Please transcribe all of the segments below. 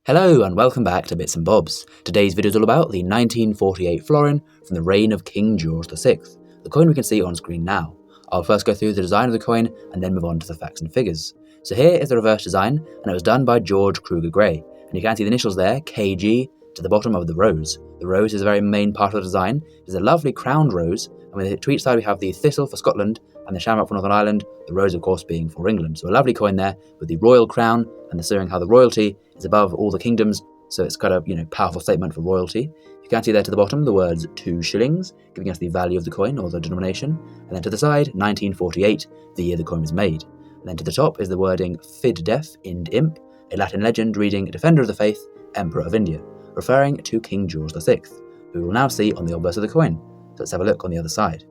Hello and welcome back to Bits and Bobs. Today's video is all about the 1948 florin from the reign of King George VI, the coin we can see on screen now. I'll first go through the design of the coin and then move on to the facts and figures. So here is the reverse design, and it was done by George Kruger Gray, and you can see the initials there, KG, to the bottom of the rose. The rose is a very main part of the design. It is a lovely crowned rose, and to each side we have the thistle for Scotland and the shamrock for Northern Ireland, the rose of course being for England. So a lovely coin there with the royal crown and the showing how the royalty is above all the kingdoms, so it's quite a powerful statement for royalty. You can see there to the bottom the words 2 shillings, giving us the value of the coin or the denomination, and then to the side 1948, the year the coin was made. And then to the top is the wording Fid Def Ind Imp, a Latin legend reading Defender of the Faith, Emperor of India, referring to King George VI, who we will now see on the obverse of the coin. So let's have a look on the other side.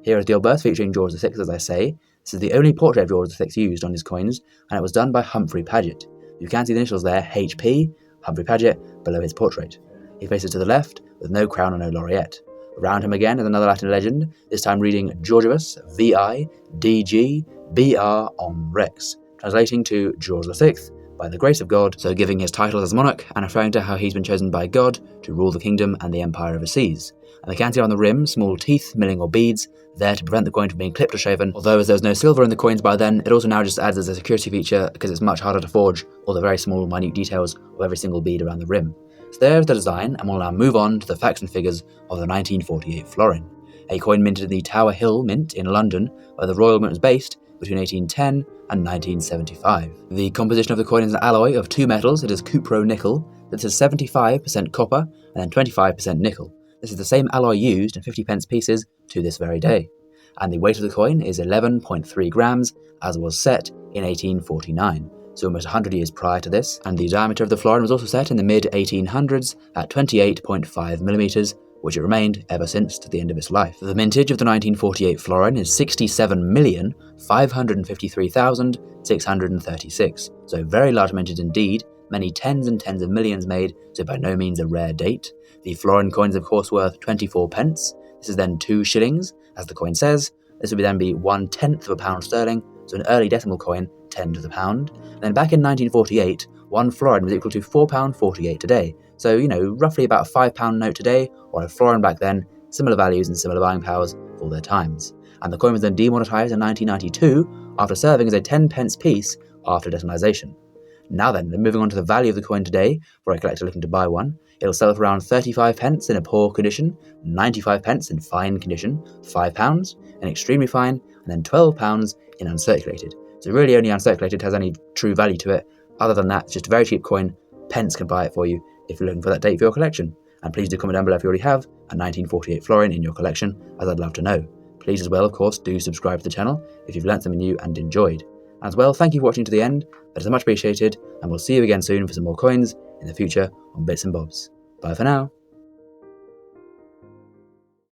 Here is the obverse featuring George VI, as I say. This is the only portrait of George VI used on his coins, and it was done by Humphrey Paget. You can see the initials there, HP, Humphrey Paget, below his portrait. He faces to the left, with no crown and no laureate. Around him again is another Latin legend, this time reading Georgius, VI, DG, BR on Rex, translating to George VI, by the grace of God, so giving his titles as monarch and referring to how he's been chosen by God to rule the kingdom and the empire overseas. And they can see on the rim small teeth, milling or beads, there to prevent the coin from being clipped or shaven, although as there was no silver in the coins by then, it also now just adds as a security feature because it's much harder to forge all the very small minute details of every single bead around the rim. So there's the design, and we'll now move on to the facts and figures of the 1948 florin, a coin minted in the Tower Hill Mint in London, where the Royal Mint was based between 1810 and 1975. The composition of the coin is an alloy of 2 metals. It is cupro-nickel. This is 75% copper and then 25% nickel. This is the same alloy used in 50p pieces to this very day. And the weight of the coin is 11.3 grams, as was set in 1849, so almost 100 years prior to this. And the diameter of the florin was also set in the mid-1800s at 28.5mm, which it remained ever since to the end of its life. The mintage of the 1948 florin is 67,553,636, so very large mintage indeed, many tens and tens of millions made, so by no means a rare date. The florin coin is of course worth 24 pence. This is then 2 shillings, as the coin says. This would then be 1/10 of a pound sterling, so an early decimal coin, 10 to the pound. And then back in 1948, 1 florin was equal to £4.48 today. So, roughly about a £5 note today, or a florin back then, similar values and similar buying powers for their times. And the coin was then demonetised in 1992, after serving as a 10p piece after decimalisation. Now then, moving on to the value of the coin today, for a collector looking to buy one, it'll sell for around 35p in a poor condition, 95p in fine condition, £5 in extremely fine, and then £12 in uncirculated. So really only uncirculated has any true value to it. Other than that, it's just a very cheap coin. Pence can buy it for you if you're looking for that date for your collection. And please do comment down below if you already have a 1948 florin in your collection, as I'd love to know. Please as well, of course, do subscribe to the channel if you've learnt something new and enjoyed. As well, thank you for watching to the end. That is much appreciated, and we'll see you again soon for some more coins in the future on Bits and Bobs. Bye for now.